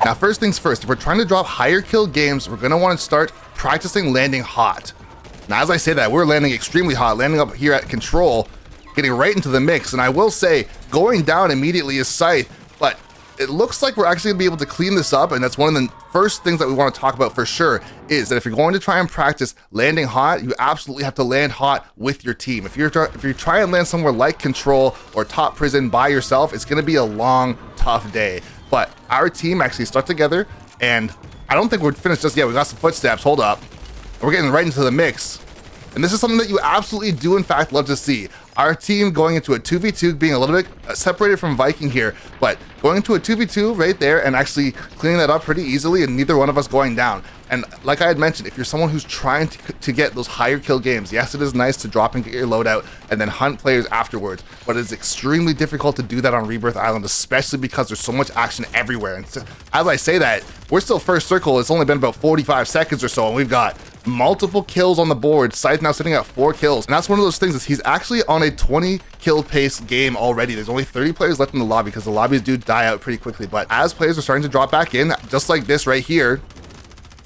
Now, first things first, if we're trying to drop higher kill games, we're going to want to start practicing landing hot. Now, as I say that, we're landing extremely hot, landing up here at control, getting right into the mix. And I will say, going down immediately is Scythe, but it looks like we're actually gonna be able to clean this up, and that's one of the first things that we want to talk about for sure, is that if you're going to try and practice landing hot, you absolutely have to land hot with your team. If you try and land somewhere like Control or Top Prison by yourself, it's gonna be a long, tough day. But our team actually stuck together, and I don't think we're finished just yet. We got some footsteps, hold up. We're getting right into the mix. And this is something that you absolutely do in fact love to see. Our team going into a 2v2, being a little bit separated from Viking here, but going into a 2v2 right there and actually cleaning that up pretty easily, and neither one of us going down. And like I had mentioned, if you're someone who's trying to get those higher kill games, yes, it is nice to drop and get your loadout and then hunt players afterwards, but it's extremely difficult to do that on Rebirth Island, especially because there's so much action everywhere. And so, as I say that, we're still first circle. It's only been about 45 seconds or so, and we've got multiple kills on the board. Scythe now sitting at 4 kills, and that's one of those things, is he's actually on a 20 kill pace game already. There's only 30 players left in the lobby because the lobbies do die out pretty quickly, but as players are starting to drop back in, just like this right here,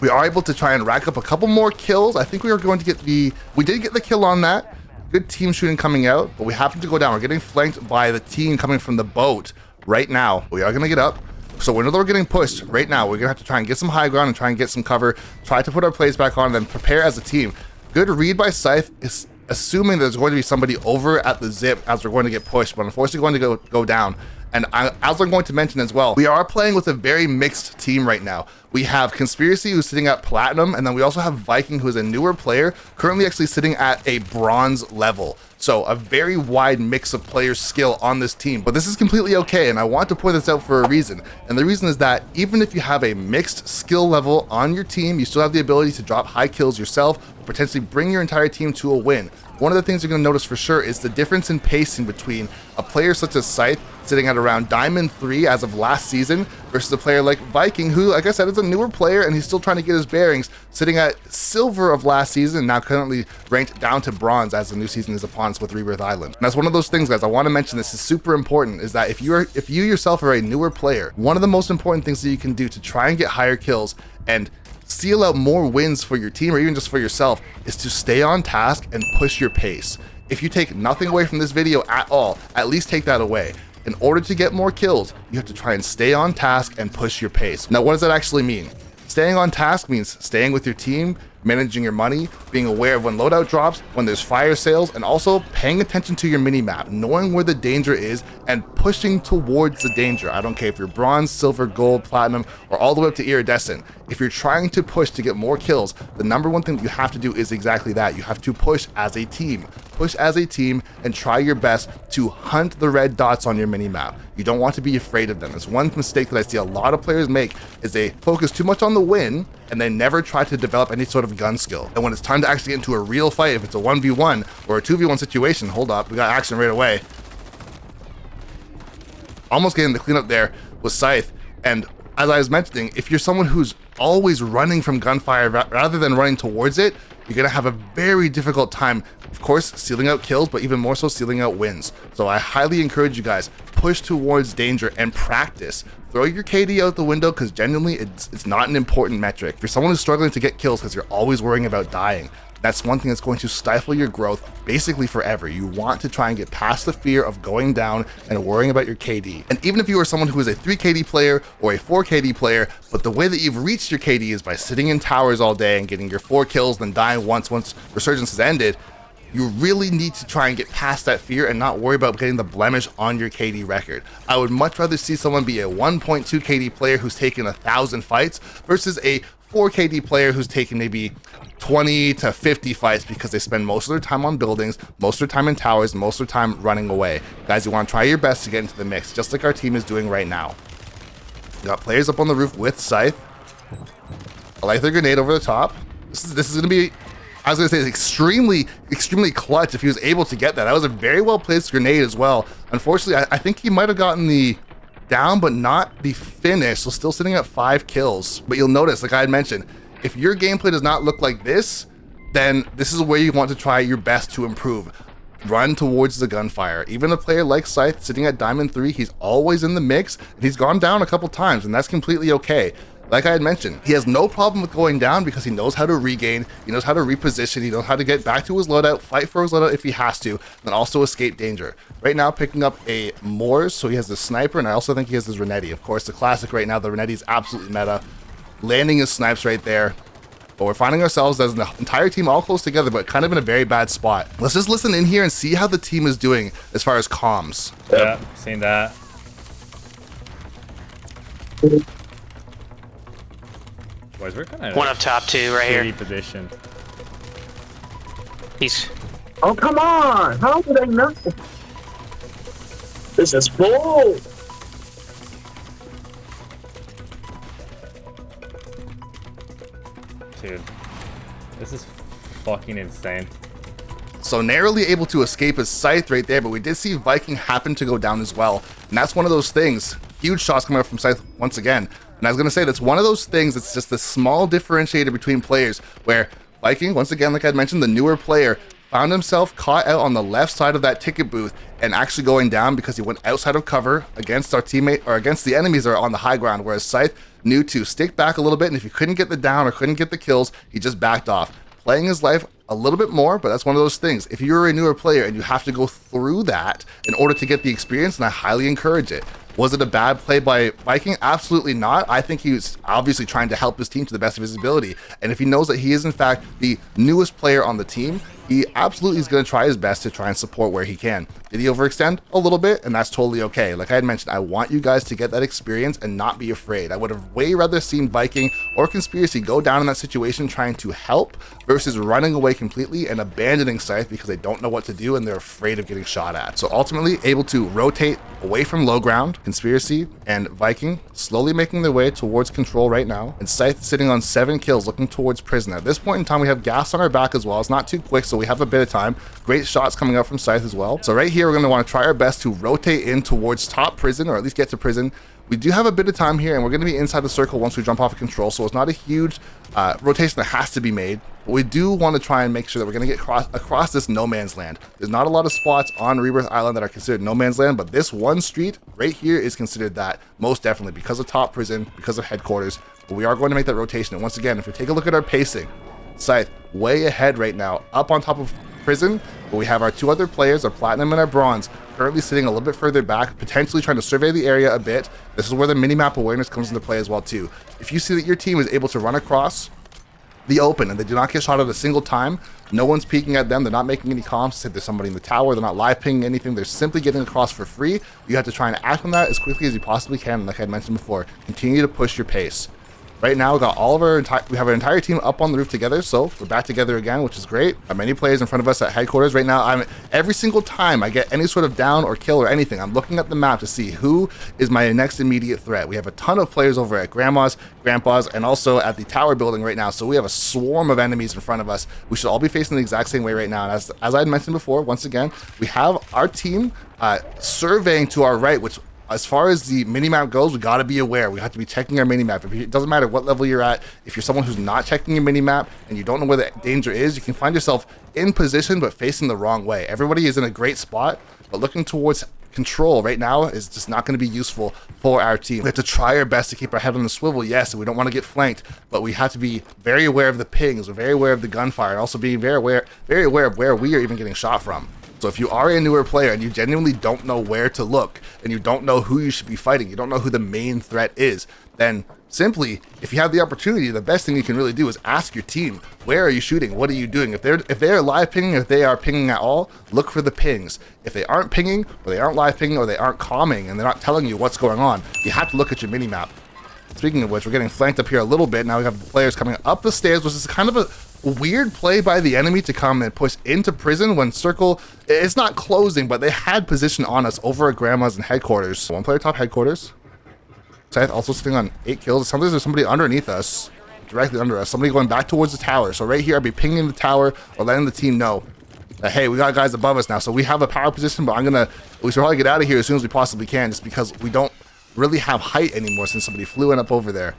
we are able to try and rack up a couple more kills. I think we did get the kill on that. Good team shooting coming out, but we happen to go down. We're getting flanked by the team coming from the boat right now. We are gonna get up. So we know that we're getting pushed right now. We're gonna have to try and get some high ground and try and get some cover, try to put our plays back on, and then prepare as a team. Good read by Scythe, is assuming there's going to be somebody over at the zip as we're going to get pushed, but unfortunately going to go down. And as I'm going to mention as well, we are playing with a very mixed team right now. We have Conspiracy, who's sitting at Platinum, and then we also have Viking, who is a newer player, currently actually sitting at a Bronze level. So a very wide mix of player skill on this team, but this is completely okay, and I want to point this out for a reason. And the reason is that even if you have a mixed skill level on your team, you still have the ability to drop high kills yourself, or potentially bring your entire team to a win. One of the things you're going to notice for sure is the difference in pacing between a player such as Scythe, sitting at around Diamond 3 as of last season, versus a player like Viking, who, like I said, is a newer player and he's still trying to get his bearings, sitting at Silver of last season, now currently ranked down to Bronze as the new season is upon us with Rebirth Island. And that's one of those things, guys, I want to mention, this is super important, is that if you yourself are a newer player, one of the most important things that you can do to try and get higher kills and seal out more wins for your team or even just for yourself is to stay on task and push your pace. If you take nothing away from this video at all, at least take that away. In order to get more kills, you have to try and stay on task and push your pace. Now, what does that actually mean? Staying on task means staying with your team, managing your money, being aware of when loadout drops, when there's fire sales, and also paying attention to your mini-map, knowing where the danger is and pushing towards the danger. I don't care if you're Bronze, Silver, Gold, Platinum, or all the way up to Iridescent. If you're trying to push to get more kills, the number one thing that you have to do is exactly that. You have to push as a team. Push as a team and try your best to hunt the red dots on your mini-map. You don't want to be afraid of them. It's one mistake that I see a lot of players make, is they focus too much on the win and they never try to develop any sort of gun skill. And when it's time to actually get into a real fight, if it's a 1v1 or a 2v1 situation, hold up, we got action right away. Almost getting the cleanup there with Scythe. And as I was mentioning, if you're someone who's always running from gunfire rather than running towards it, you're gonna have a very difficult time, of course, sealing out kills, but even more so sealing out wins. So I highly encourage you guys, push towards danger and practice. Throw your KD out the window, because genuinely it's not an important metric. If you're someone who's struggling to get kills because you're always worrying about dying, that's one thing that's going to stifle your growth basically forever. You want to try and get past the fear of going down and worrying about your KD. And even if you are someone who is a 3 KD player or a 4 KD player, but the way that you've reached your KD is by sitting in towers all day and getting your 4 kills, then dying once Resurgence has ended, you really need to try and get past that fear and not worry about getting the blemish on your KD record. I would much rather see someone be a 1.2 KD player who's taken 1,000 fights versus a 4 KD player who's taken maybe 20 to 50 fights because they spend most of their time on buildings, most of their time in towers, and most of their time running away. Guys, you want to try your best to get into the mix, just like our team is doing right now. We got players up on the roof with Scythe. I like their grenade over the top. This is going to be, I was going to say, extremely clutch if he was able to get that. That was a very well placed grenade as well. Unfortunately, I think he might have gotten the down, but not the finish, so still sitting at 5 kills. But you'll notice, like I had mentioned, if your gameplay does not look like this, then this is where you want to try your best to improve. run towards the gunfire. Even a player like Scythe sitting at Diamond 3, he's always in the mix, and he's gone down a couple times, and that's completely okay. Like I had mentioned, he has no problem with going down because he knows how to regain, he knows how to reposition, he knows how to get back to his loadout, fight for his loadout if he has to, and also escape danger. Right now, picking up a Moors, so he has the sniper, and I also think he has his Renetti. Of course, the classic right now, the Renetti is absolutely meta. Landing his snipes right there. But we're finding ourselves as an entire team all close together, but kind of in a very bad spot. Let's just listen in here and see how the team is doing as far as comms. Yeah, seen that. Boys, we're kind of one up top, two right here. Position. He's. Oh, come on! How did I know? This is bull! Dude, this is fucking insane. So narrowly able to escape his Scythe right there, but we did see Viking happen to go down as well. And that's one of those things. Huge shots coming up from Scythe once again. And I was going to say, that's one of those things that's just a small differentiator between players where Viking, once again, like I mentioned, the newer player, found himself caught out on the left side of that ticket booth and actually going down because he went outside of cover against our teammate or against the enemies that are on the high ground, whereas Scythe knew to stick back a little bit, and if he couldn't get the down or couldn't get the kills, he just backed off. Playing his life a little bit more, but that's one of those things. If you're a newer player and you have to go through that in order to get the experience, then I highly encourage it. Was it a bad play by Viking? Absolutely not. I think he was obviously trying to help his team to the best of his ability. And if he knows that he is in fact the newest player on the team, he absolutely is going to try his best to try and support where he can. Did he overextend a little bit? And that's totally okay. Like I had mentioned, I want you guys to get that experience and not be afraid. I would have way rather seen Viking or Conspiracy go down in that situation trying to help versus running away completely and abandoning Scythe because they don't know what to do and they're afraid of getting shot at. So ultimately able to rotate away from low ground. Conspiracy and Viking slowly making their way towards control right now, and Scythe sitting on 7 kills looking towards prison. At this point in time, we have gas on our back as well. It's not too quick, so we have a bit of time. Great shots coming up from Scythe as well. So right here, we're going to want to try our best to rotate in towards top prison, or at least get to prison. We do have a bit of time here, and we're going to be inside the circle once we jump off of control, so it's not a huge rotation that has to be made. But we do want to try and make sure that we're going to get across this no man's land. There's not a lot of spots on Rebirth Island that are considered no man's land, but this one street right here is considered that, most definitely, because of top prison, because of headquarters. But we are going to make that rotation. And once again, if we take a look at our pacing, Scythe way ahead right now, up on top of prison, but we have our 2 other players, our platinum and our bronze, currently sitting a little bit further back, potentially trying to survey the area a bit. This is where the minimap awareness comes into play as well too. If you see that your team is able to run across the open and they do not get shot at a single time, no one's peeking at them, they're not making any comms to say there's somebody in the tower, they're not live pinging anything, they're simply getting across for free, you have to try and act on that as quickly as you possibly can. And like I mentioned before, continue to push your pace. Right now, we got all of we have our entire team up on the roof together, so we're back together again, which is great. Many players in front of us at headquarters. Right now, every single time I get any sort of down or kill or anything, I'm looking at the map to see who is my next immediate threat. We have a ton of players over at Grandma's, Grandpa's, and also at the tower building right now, so we have a swarm of enemies in front of us. We should all be facing the exact same way right now. And as I had mentioned before, once again, we have our team surveying to our right, which, as far as the minimap goes, we got to be aware. We have to be checking our minimap. It doesn't matter what level you're at. If you're someone who's not checking your minimap and you don't know where the danger is, you can find yourself in position but facing the wrong way. Everybody is in a great spot, but looking towards control right now is just not going to be useful for our team. We have to try our best to keep our head on the swivel, yes, and we don't want to get flanked, but we have to be very aware of the pings, we're very aware of the gunfire, and also being very aware of where we are even getting shot from. So if you are a newer player and you genuinely don't know where to look and you don't know who you should be fighting, you don't know who the main threat is, then simply, if you have the opportunity, the best thing you can really do is ask your team, where are you shooting? What are you doing? If they're live pinging, if they are pinging at all, look for the pings. If they aren't pinging, or they aren't live pinging, or they aren't calming and they're not telling you what's going on, you have to look at your minimap. Speaking of which, we're getting flanked up here a little bit. Now we have the players coming up the stairs, which is kind of a weird play by the enemy to come and push into prison when circle, it's not closing, but they had position on us over at Grandma's and headquarters. 1 player top headquarters. Scythe also sitting on 8 kills. It sounds like there's somebody underneath us, directly under us. Somebody going back towards the tower. So right here, I'll be pinging the tower or letting the team know that, hey, we got guys above us now. So we have a power position, but we should probably get out of here as soon as we possibly can, just because we don't really have height anymore since somebody flew in up over there.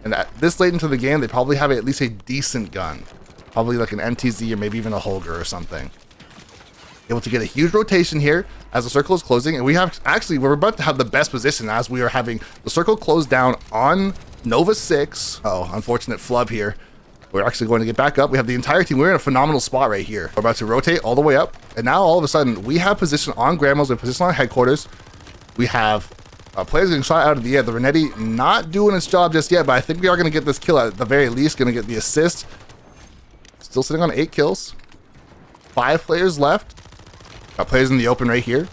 And at this late into the game, they probably have at least a decent gun. Probably like an MTZ or maybe even a Holger or something. Able to get a huge rotation here as the circle is closing, and we're about to have the best position as we are having the circle close down on Nova 6. Oh, unfortunate flub here. We're actually going to get back up. We have the entire team. We're in a phenomenal spot right here. We're about to rotate all the way up, and now all of a sudden we have position on Grandma's, we have position on headquarters. We have players getting shot out of the air. The Renetti not doing its job just yet, but I think we are going to get this kill at the very least. Going to get the assist. Still sitting on 8 kills. 5 players left. Got players in the open right here.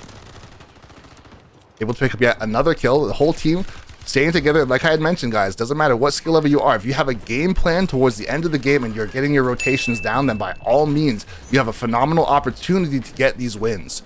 Able to pick up yet another kill. The whole team staying together. Like I had mentioned, guys, doesn't matter what skill level you are. If you have a game plan towards the end of the game and you're getting your rotations down, then by all means, you have a phenomenal opportunity to get these wins.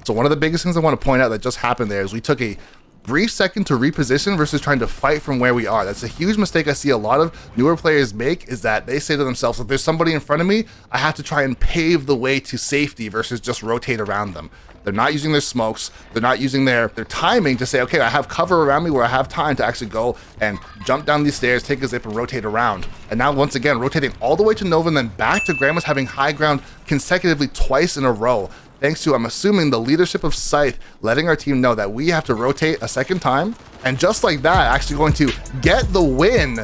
So one of the biggest things I want to point out that just happened there is we took a brief second to reposition versus trying to fight from where we are. That's a huge mistake I see a lot of newer players make, is that they say to themselves, if there's somebody in front of me, I have to try and pave the way to safety versus just rotate around them. They're not using their smokes. They're not using their timing to say, okay, I have cover around me where I have time to actually go and jump down these stairs, take a zip, and rotate around. And now, once again, rotating all the way to Nova and then back to Grandma's, having high ground consecutively twice in a row. Thanks to, I'm assuming, the leadership of Scythe letting our team know that we have to rotate a second time. And just like that, actually going to get the win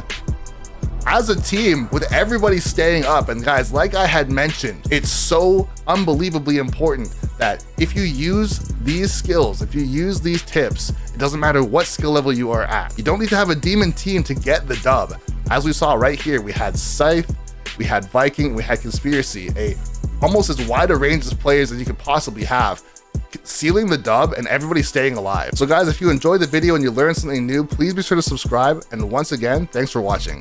as a team with everybody staying up. And guys, like I had mentioned, it's so unbelievably important that if you use these skills, if you use these tips, it doesn't matter what skill level you are at. You don't need to have a demon team to get the dub. As we saw right here, we had Scythe, we had Viking, we had Conspiracy, almost as wide a range of players as you could possibly have, sealing the dub and everybody staying alive. So guys, if you enjoyed the video and you learned something new, please be sure to subscribe. And once again, thanks for watching.